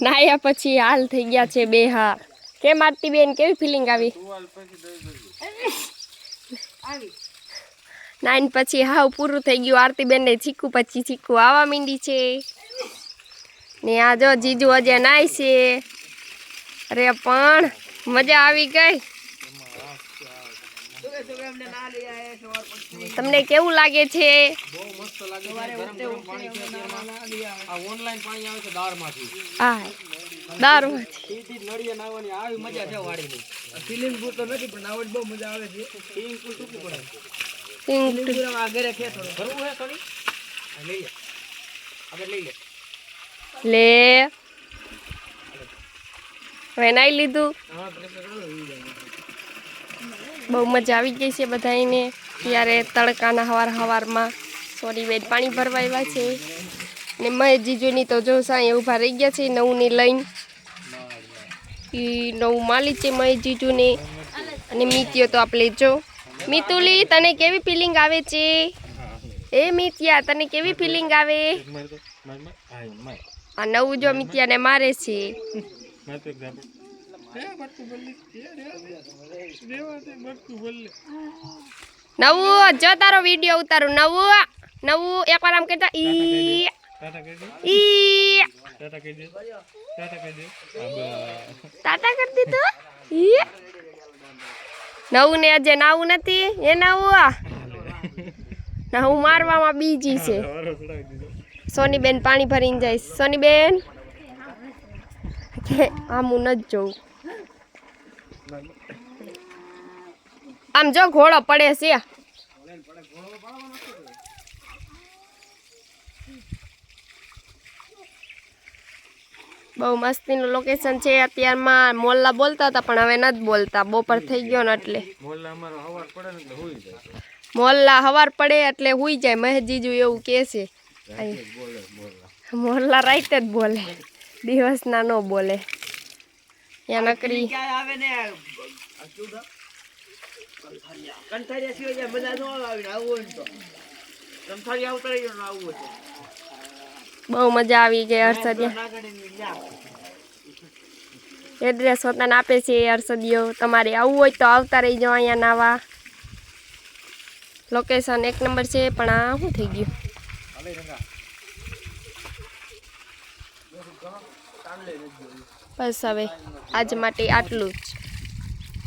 નાયા પછી હાલ થઈ ગયા છે બે. હા કેમ આરતી બેન, કેવી ફિલિંગ આવી? નાઈન પછી હાવ પૂરું થઈ ગયું. આરતી બેન ને ચીકુ પછી ચીકુ આવા મીંડી છે ને આ જો જીજુ અજે નાય છે. અરે પણ મજા આવી ગઈ. તમને કેવું લાગે છે? બહુ મસ્ત લાગે છે. ગરમ ગરમ પાણી છે અત્યારમાં. આ ઓનલાઈન પાણી આવે છે દાળમાંથી. હા દાળમાંથી સીધી નળીએ નાવાની આવી મજા છે વાડીની. સ્વિમિંગ પૂલ તો નથી પણ નાવાની બહુ મજા આવે છે. સ્વિમિંગ પૂલ ટૂંકું પડે. સ્વિમિંગ પૂલ આ ઘરે છે થોડું ભરવું છે થોડી. લઈ લે આગળ લઈ લે લે હવે નાઈ લીધું. બહુ મજા આવી ગઈ છે બધાને. ત્યારે તડકાના હવારમાં સોરી બેન પાણી ભરવા આવ્યા છે ને મહેશ જીજુની તો જો સાંઈ ઊભા રહી ગયા છે નવુંની લઈને. એ નવું માલી છે મહેશ જીજુને. અને મિત્યો તો આપણે જો મિતુલી તને કેવી ફિલિંગ આવે છે? એ મિત્યા તને કેવી ફિલિંગ આવે? આ નવું જો મિત્યાને મારે છે. નવું જો તારો વિડીયો ઉતારું. નવું એકવાર આમ કહેતા ઈ ઈ ટાટા કરી દીધું. ઈ નવું ને અજે નાવું નથી. એ નવું નવું મારવામાં બીજી છે. સોની બેન પાણી ભરીને જાય. સોની બેન આમ હું નથી જોઉં. આમ જો ઘોડો પડે છે. બહુ મસ્તીનું લોકેશન છે. અત્યારમાં મોલ્લા બોલતા હતા પણ હવે નથી બોલતા. બપોર થઈ ગયો ને એટલે મોલ્લા હવાર પડે એટલે હુઈ જાય. મહેશ જીજુ એવું કહે છે. મોલ્લા રાઈતે જ બોલે, દિવસના ન બોલે. ત્યાં નકરી બહુ મજા આવી ગઈ. હર્ષદિયા એડ્રેસ પોતાને આપે છે. હર્ષદિયો તમારે આવવું હોય તો આવતા રહી જાઓ અહીંયા નાવા. લોકેશન એક નંબર છે. પણ આ શું થઈ ગયું? બસ હવે આજ માટે આટલું જ.